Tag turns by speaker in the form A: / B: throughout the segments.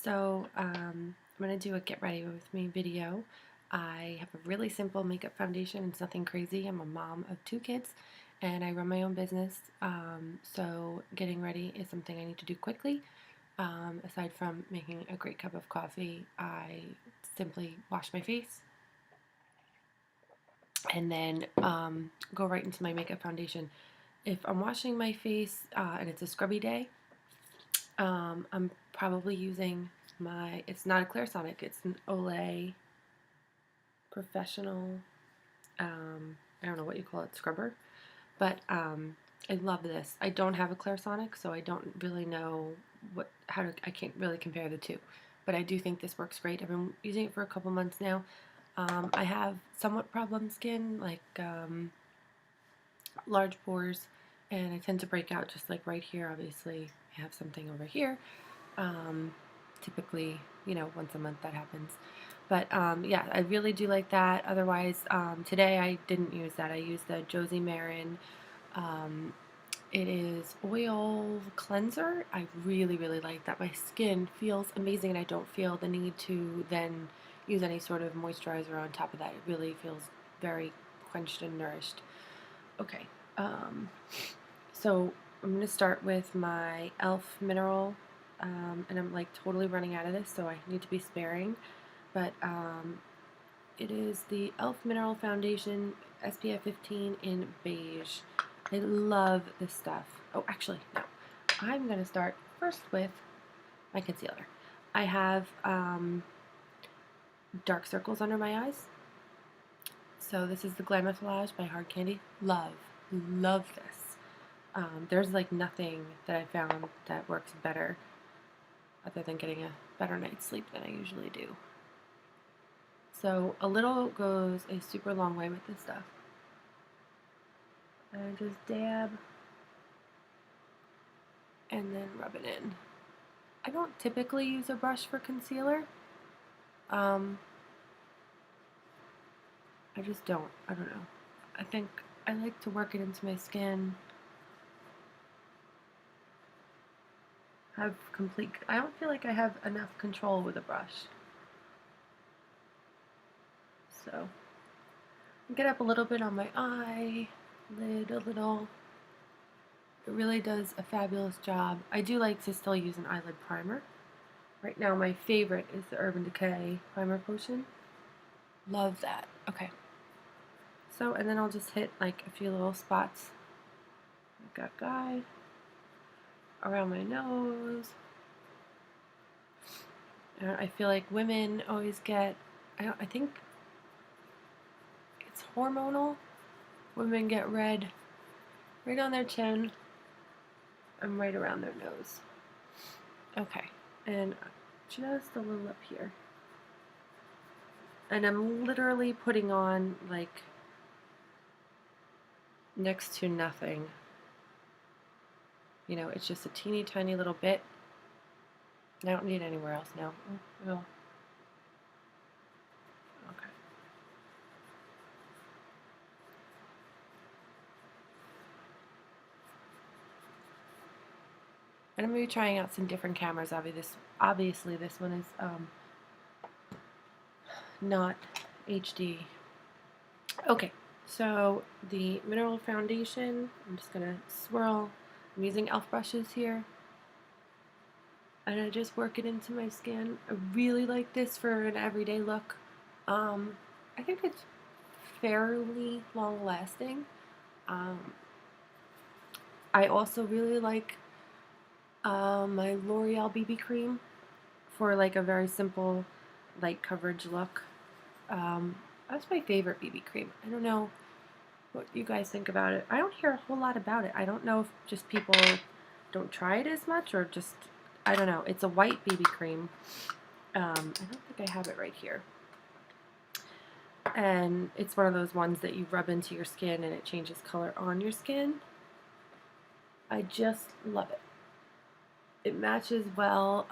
A: I'm going to do a get ready with me video. I have a really simple makeup foundation. It's nothing crazy. I'm a mom of 2 kids and I run my own business. So getting ready is something I need to do quickly. Aside from making a great cup of coffee, I simply wash my face and then go right into my makeup foundation. If I'm washing my face and it's a scrubby day, I'm probably using it's not a Clarisonic, it's an Olay Professional, I don't know what you call it, scrubber, but I love this. I don't have a Clarisonic, so I don't really know I can't really compare the two, but I do think this works great. I've been using it for a couple months now. I have somewhat problem skin, like large pores, and I tend to break out just like right here. Obviously, I have something over here. Um, Typically, once a month that happens. But yeah, I really do like that. Otherwise, today I didn't use that. I used the Josie Marin. Um, it is oil cleanser. I really, really like that. My skin feels amazing and I don't feel the need to then use any sort of moisturizer on top of that. It really feels very quenched and nourished. Okay, um, so I'm going to start with my e.l.f. mineral, and I'm like totally running out of this, so I need to be sparing. But it is the e.l.f. Mineral Foundation SPF 15 in beige. I love this stuff. Oh, actually, no. I'm going to start first with my concealer. I have dark circles under my eyes. So this is the Glamouflage by Hard Candy. Love this. There's like nothing that I found that works better other than getting a better night's sleep than I usually do. So a little goes a super long way with this stuff. And I just dab and then rub it in. I don't typically use a brush for concealer. I just don't. I don't know. I think I like to work it into my skin. I don't feel like I have enough control with a brush. So get up a little bit on my eye, lid a little. It really does a fabulous job. I do like to still use an eyelid primer. Right now my favorite is the Urban Decay Primer Potion. Love that. Okay. So, and then I'll just hit like a few little spots. I've got guide around my nose. I feel like women always get, I think it's hormonal. Women get red right on their chin and right around their nose. Okay, and just a little up here. And I'm literally putting on like next to nothing. It's just a teeny tiny little bit. I don't need anywhere else now. Oh, okay. And I'm going to be trying out some different cameras. Obviously, this one is not HD. Okay, so the mineral foundation, I'm just going to swirl. I'm using e.l.f. brushes here. And I just work it into my skin. I really like this for an everyday look. I think it's fairly long lasting. I also really like my L'Oreal BB cream for like a very simple light coverage look. That's my favorite BB cream. I don't know what you guys think about it. I don't hear a whole lot about it. I don't know if just people don't try it as much or just, I don't know. It's a white BB cream. I don't think I have it right here. And it's one of those ones that you rub into your skin and it changes color on your skin. I just love it. It matches well.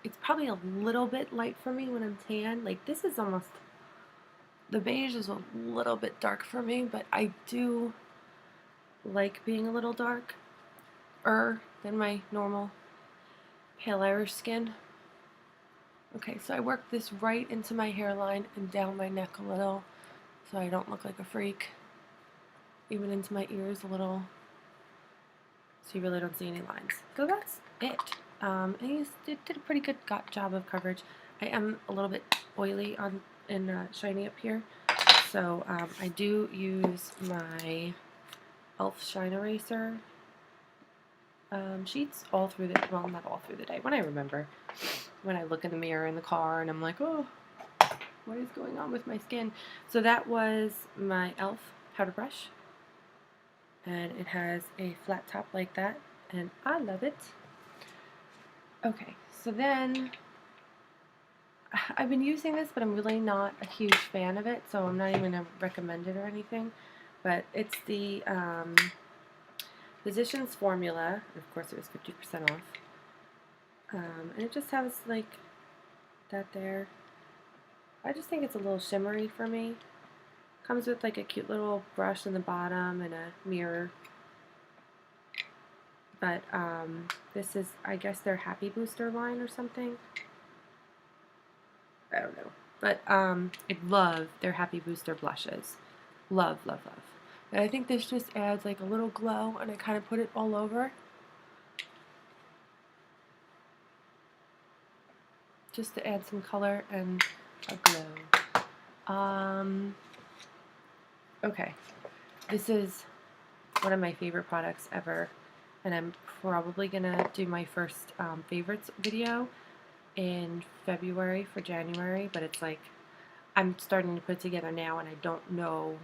A: It's probably a little bit light for me when I'm tan. Like this is almost, the beige is a little bit dark for me, but I do like being a little darker than my normal pale Irish skin. Okay, so I work this right into my hairline and down my neck a little so I don't look like a freak. Even into my ears a little, so you really don't see any lines. So that's it. And it did a pretty good job of coverage. I am a little bit oily on and shiny up here, so I do use my e.l.f. Shine Eraser sheets all through the, well, not all through the day, when I remember. When I look in the mirror in the car and I'm like, oh, what is going on with my skin? So that was my e.l.f. powder brush, and it has a flat top like that, and I love it. Okay, so then I've been using this, but I'm really not a huge fan of it, so I'm not even going to recommend it or anything. But it's the Physicians Formula. Of course, it was 50% off. And it just has like that there. I just think it's a little shimmery for me. Comes with like a cute little brush in the bottom and a mirror. But this is, I guess, their Happy Booster line or something. I don't know. But I love their Happy Booster blushes. Love, love, love. And I think this just adds like a little glow, and I kind of put it all over. Just to add some color and a glow. Okay. This is one of my favorite products ever. And I'm probably going to do my first favorites video in February for January. But it's like, I'm starting to put it together now, and I don't know.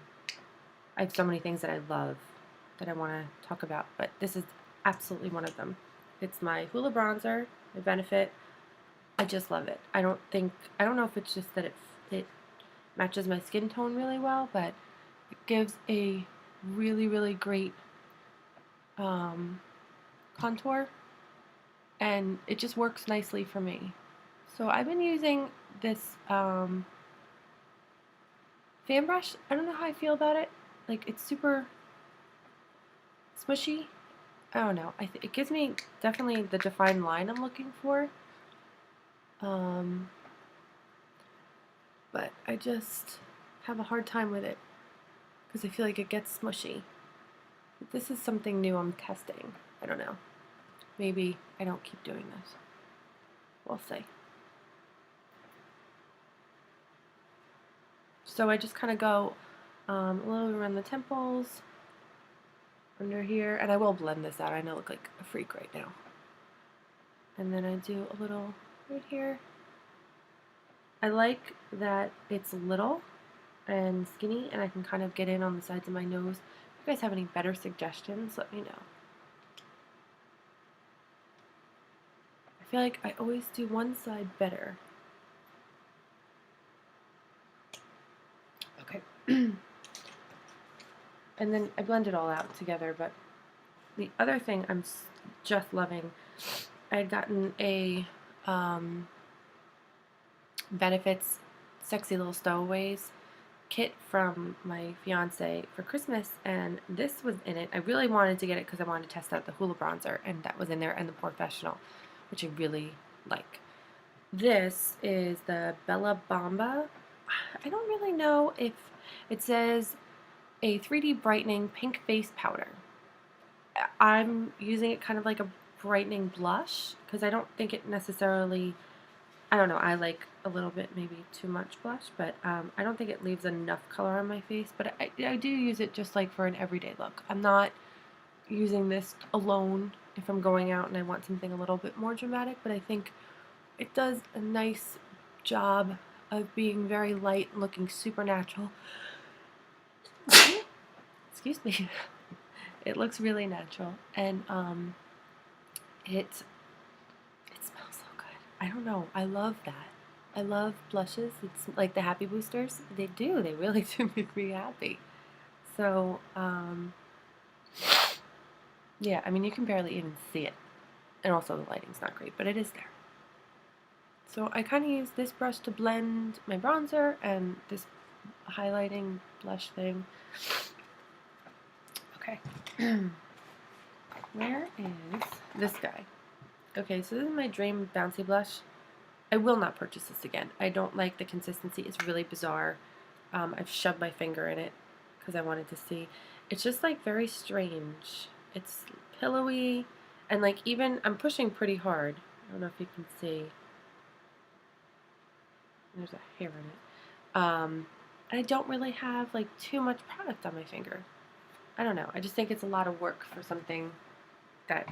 A: I have so many things that I love that I want to talk about, but this is absolutely one of them. It's my Hoola bronzer, my Benefit. I just love it. I don't know if it's just that it matches my skin tone really well, but it gives a really, really great contour, and it just works nicely for me. So I've been using this fan brush. I don't know how I feel about it. Like, it's super smushy. I don't know. It gives me definitely the defined line I'm looking for. But I just have a hard time with it because I feel like it gets smushy. But this is something new I'm testing. I don't know. Maybe I don't keep doing this. We'll see. So I just kind of go a little around the temples, under here, and I will blend this out. I know I look like a freak right now. And then I do a little right here. I like that it's little and skinny, and I can kind of get in on the sides of my nose. If you guys have any better suggestions, let me know. I feel like I always do one side better. Okay. And then I blend it all out together, but the other thing I'm just loving, I had gotten a Benefits Sexy Little Stowaways kit from my fiance for Christmas, and this was in it. I really wanted to get it because I wanted to test out the Hoola bronzer, and that was in there, and the Professional, which I really like. This is the Bella Bamba. I don't really know if it says a 3D brightening pink face powder. I'm using it kind of like a brightening blush because I don't think it necessarily, I don't know, I like a little bit maybe too much blush, but I don't think it leaves enough color on my face, but I do use it just like for an everyday look. I'm not using this alone if I'm going out and I want something a little bit more dramatic, but I think it does a nice job of being very light and looking super natural. Excuse me. It looks really natural, and it smells so good. I don't know. I love that. I love blushes. It's like the Happy Boosters. They really do make me happy. So, yeah, I mean, you can barely even see it. And also the lighting's not great, but it is there. So I kind of use this brush to blend my bronzer and this highlighting blush thing. Okay. Where is this guy? Okay, so this is my Dream Bouncy Blush. I will not purchase this again. I don't like the consistency. It's really bizarre. I've shoved my finger in it because I wanted to see. It's just like very strange. It's pillowy, and like even I'm pushing pretty hard. I don't know if you can see. There's a hair in it. I don't really have like too much product on my finger. I don't know. I just think it's a lot of work for something that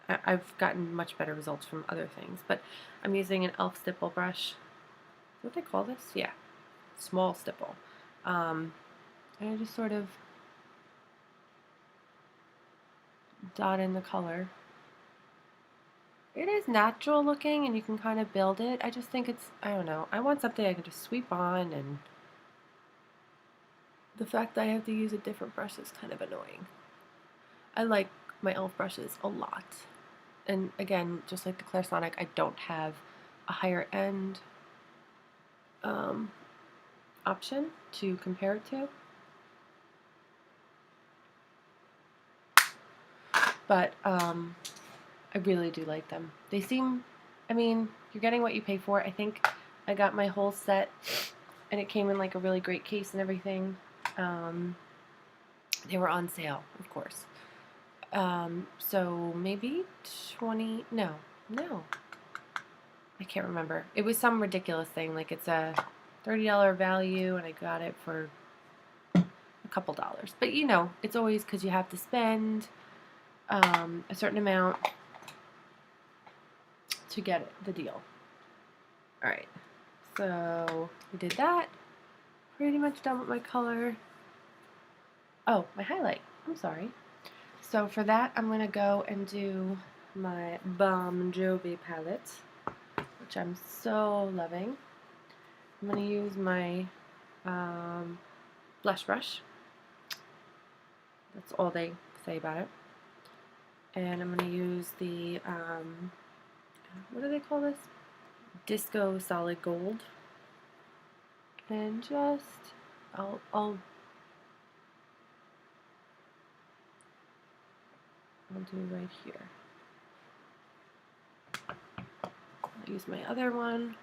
A: I've gotten much better results from other things. But I'm using an e.l.f. stipple brush. Is what they call this? Yeah, small stipple. And I just sort of dot in the color. It is natural looking and you can kind of build it. I just think it's, I don't know, I want something I can just sweep on, and the fact that I have to use a different brush is kind of annoying. I like my e.l.f. brushes a lot. And again, just like the Clarisonic, I don't have a higher end option to compare it to. But I really do like them. They seem, I mean, you're getting what you pay for. I think I got my whole set and it came in like a really great case and everything. They were on sale, of course. So maybe 20, no, I can't remember. It was some ridiculous thing, like it's a $30 value and I got it for a couple dollars. But you know, it's always because you have to spend a certain amount to get it, the deal. Alright, so we did that. Pretty much done with my color. Oh, my highlight. I'm sorry. So for that, I'm going to go and do my Bon Jovi palette, which I'm so loving. I'm going to use my blush brush. That's all they say about it. And I'm going to use the, what do they call this? Disco Solid Gold. And just, I'll do right here. I'll use my other one.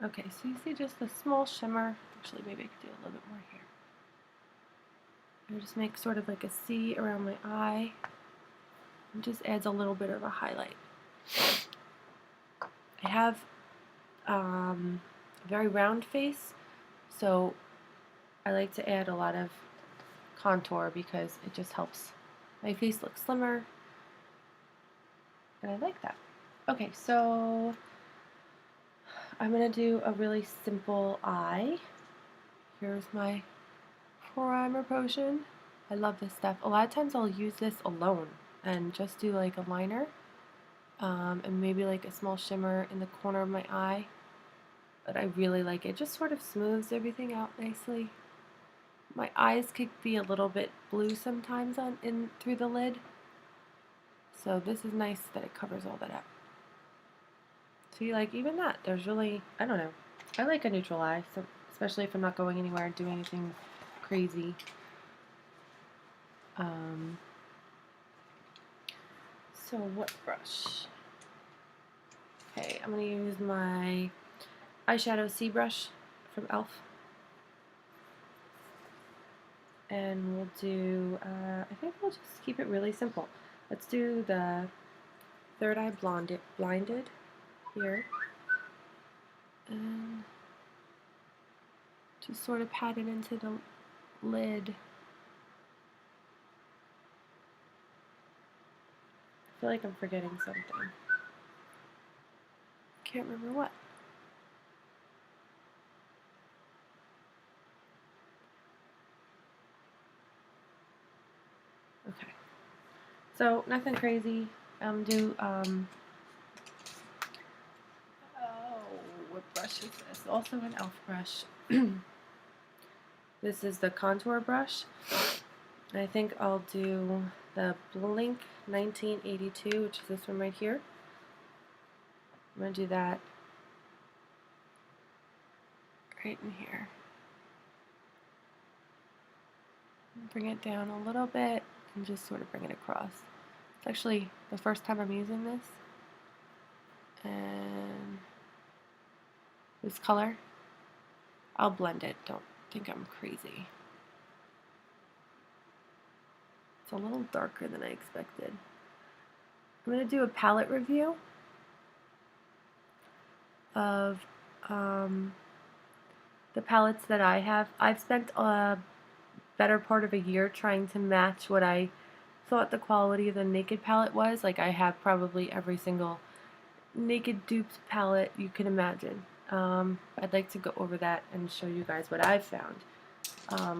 A: Okay, so you see just a small shimmer. Actually, maybe I could do a little bit more here. And just make sort of like a C around my eye. It just adds a little bit of a highlight. I have a very round face, so I like to add a lot of contour because it just helps my face look slimmer, and I like that. Okay, so I'm going to do a really simple eye. Here's my primer potion. I love this stuff. A lot of times I'll use this alone and just do like a liner and maybe like a small shimmer in the corner of my eye. But I really like it. It just sort of smooths everything out nicely. My eyes could be a little bit blue sometimes in through the lid. So this is nice that it covers all that up. See, like even that, there's really, I don't know. I like a neutral eye, so especially if I'm not going anywhere and doing anything crazy. So what brush? Okay, I'm going to use my eyeshadow C brush from e.l.f. And we'll do, I think we'll just keep it really simple. Let's do the Third Eye Blinded here. And just sort of pat it into the lid. I feel like I'm forgetting something. Can't remember what. Okay. So nothing crazy. Oh, what brush is this? Also an e.l.f. brush. This is the contour brush. And I think I'll do the Blink 1982, which is this one right here. I'm going to do that right in here. Bring it down a little bit and just sort of bring it across. It's actually the first time I'm using this. And this color, I'll blend it. Don't think I'm crazy. It's a little darker than I expected. I'm going to do a palette review of the palettes that I have. I've spent a better part of a year trying to match what I thought the quality of the Naked palette was. Like, I have probably every single Naked dupes palette you can imagine. I'd like to go over that and show you guys what I've found,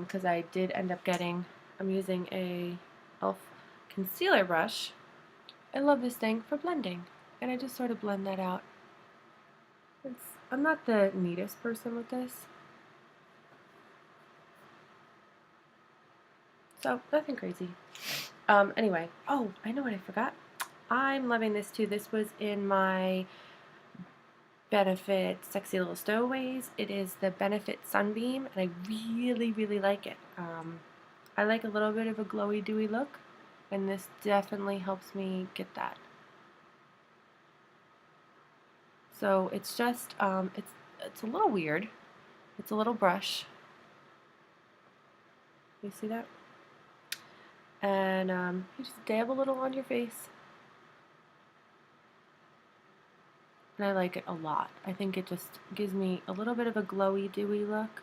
A: because I did end up getting, I'm using a e.l.f. concealer brush. I love this thing for blending, and I just sort of blend that out. I'm not the neatest person with this, so nothing crazy. Anyway, oh, I know what I forgot. I'm loving this too. This was in my Benefit Sexy Little Stowaways. It is the Benefit Sunbeam, and I really, really like it. I like a little bit of a glowy, dewy look, and this definitely helps me get that. So it's just, it's a little weird. It's a little brush. You see that? And you just dab a little on your face. And I like it a lot. I think it just gives me a little bit of a glowy, dewy look.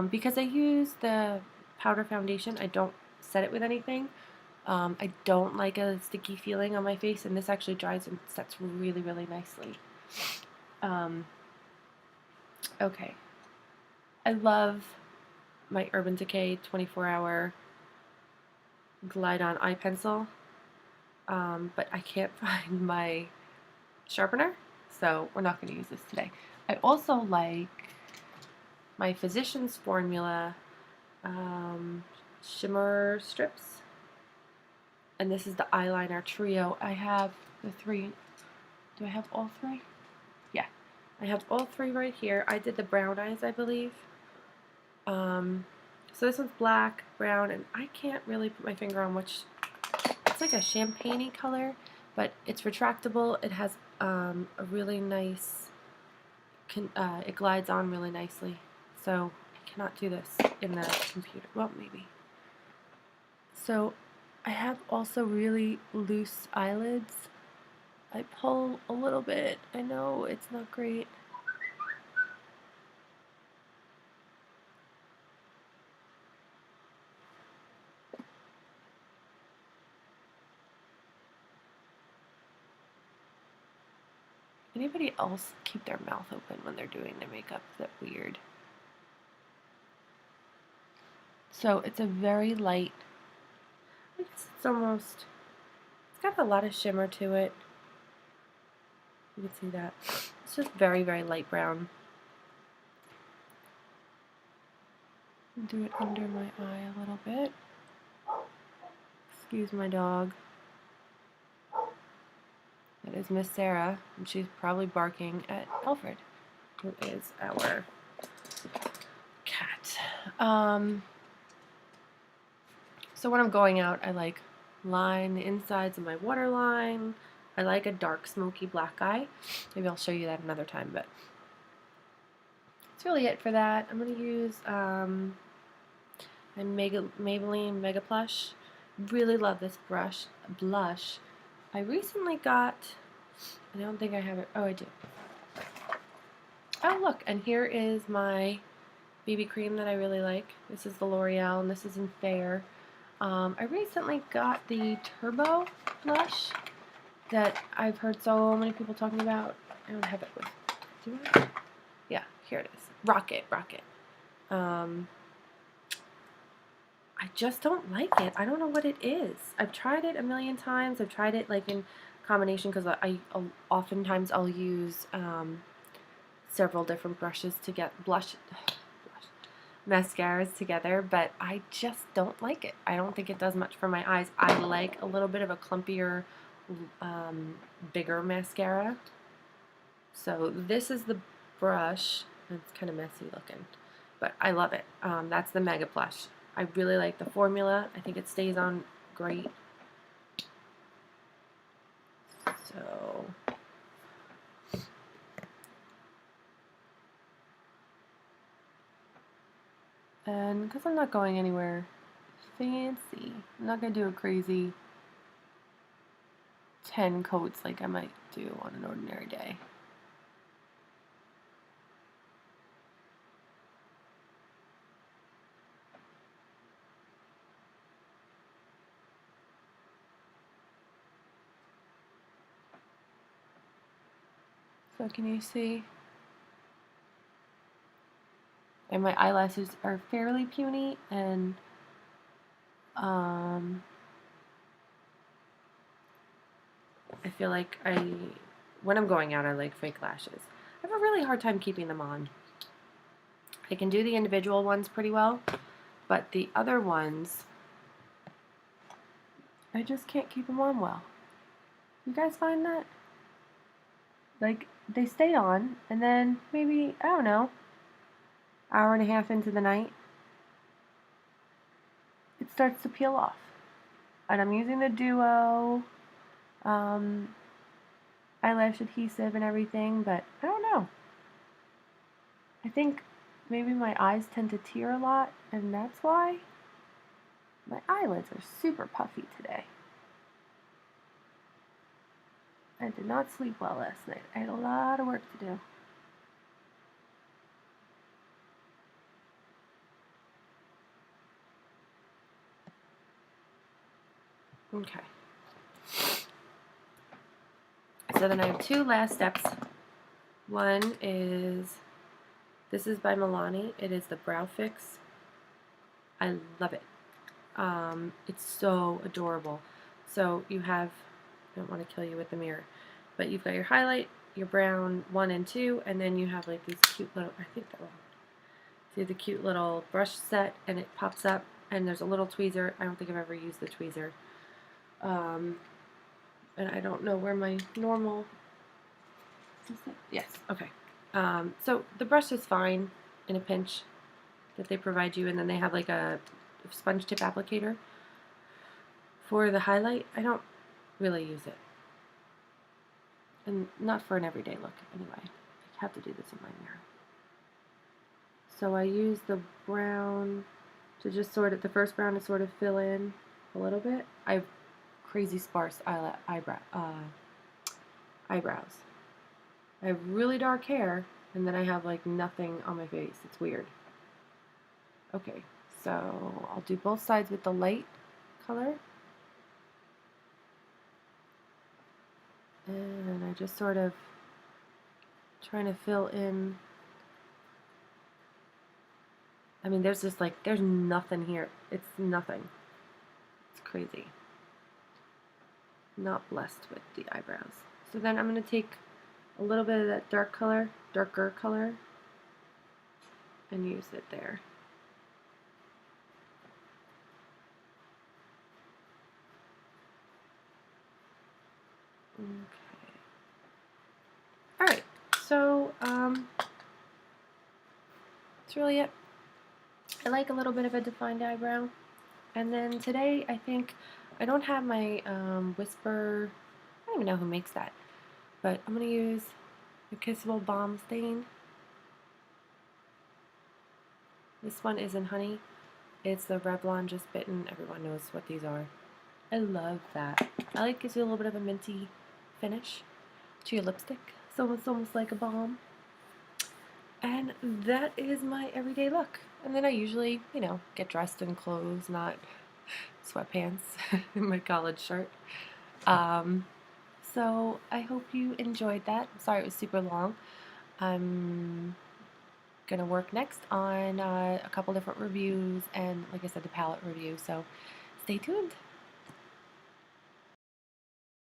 A: Because I use the powder foundation, I don't set it with anything. I don't like a sticky feeling on my face, and this actually dries and sets really, really nicely. Okay. I love my Urban Decay 24-hour Glide-On eye pencil, but I can't find my sharpener, so we're not going to use this today. I also like my Physicians Formula shimmer strips, and this is the eyeliner trio. I have the 3. Do I have all 3? Yeah, I have all 3 right here. I did the brown eyes, I believe. So this one's black, brown, and I can't really put my finger on which. It's like a champagne-y color, but it's retractable. It has a really nice, it glides on really nicely. So I cannot do this in the computer. Well, maybe. So I have also really loose eyelids. I pull a little bit. I know it's not great. Anybody else keep their mouth open when they're doing their makeup? Is that weird? So it's a very light, I guess it's almost, it's got a lot of shimmer to it. You can see that. It's just very, very light brown. Do it under my eye a little bit. Excuse my dog. That is Miss Sarah, and she's probably barking at Alfred, who is our cat. So when I'm going out, I like line the insides of my waterline. I like a dark, smoky black eye. Maybe I'll show you that another time, but that's really it for that. I'm going to use my Maybelline Mega Plush. Really love this blush. I recently got, I don't think I have it, oh I do. Oh look, and here is my BB cream that I really like. This is the L'Oreal, and this is in Fair. I recently got the Turbo blush that I've heard so many people talking about. I don't have it with, do I? Yeah, here it is. Rocket. I just don't like it. I don't know what it is. I've tried it a million times. I've tried it like in combination because oftentimes I'll use several different brushes to get mascaras together, but I just don't like it. I don't think it does much for my eyes. I like a little bit of a clumpier, bigger mascara. So this is the brush. It's kind of messy looking, but I love it. That's the Mega Plush. I really like the formula. I think it stays on great. So and because I'm not going anywhere fancy, I'm not going to do a crazy 10 coats like I might do on an ordinary day. So can you see? And my eyelashes are fairly puny, and I feel like when I'm going out, I like fake lashes. I have a really hard time keeping them on. I can do the individual ones pretty well, but the other ones, I just can't keep them on well. You guys find that? Like, they stay on, and then maybe, I don't know, hour and a half into the night, it starts to peel off. And I'm using the Duo eyelash adhesive and everything, but I don't know. I think maybe my eyes tend to tear a lot, and that's why. My eyelids are super puffy today. I did not sleep well last night. I had a lot of work to do. Okay. So then I have two last steps. One is, this is by Milani. It is the Brow Fix. I love it. It's so adorable. So you have, I don't want to kill you with the mirror, but you've got your highlight, your brown 1 and 2, and then you have like these cute little, I think that one. See the cute little brush set, and it pops up, and there's a little tweezer. I don't think I've ever used the tweezer. And I don't know where my normal, yes, okay. So the brush is fine in a pinch that they provide you, and then they have like a sponge tip applicator for the highlight. I don't really use it, and not for an everyday look anyway. I have to do this in my mirror. So I use the brown to just sort of, the first brown to sort of fill in a little bit. I have crazy sparse eyebrows. I have really dark hair, and then I have like nothing on my face. It's weird. Okay, so I'll do both sides with the light color. And I just sort of trying to fill in. I mean, there's just like, there's nothing here. It's nothing. It's crazy. Not blessed with the eyebrows. So then I'm going to take a little bit of that darker color, and use it there. Okay. Alright, so that's really it. I like a little bit of a defined eyebrow. And then today, I think, I don't have my Whisper, I don't even know who makes that, but I'm going to use the Kissable Balm Stain. This one is in honey. It's the Revlon Just Bitten. Everyone knows what these are. I love that. I like, gives you a little bit of a minty finish to your lipstick. So it's almost like a balm. And that is my everyday look. And then I usually, you know, get dressed in clothes, not sweatpants in my college shirt. So I hope you enjoyed that. I'm sorry it was super long. I'm gonna work next on a couple different reviews and, like I said, the palette review. So stay tuned.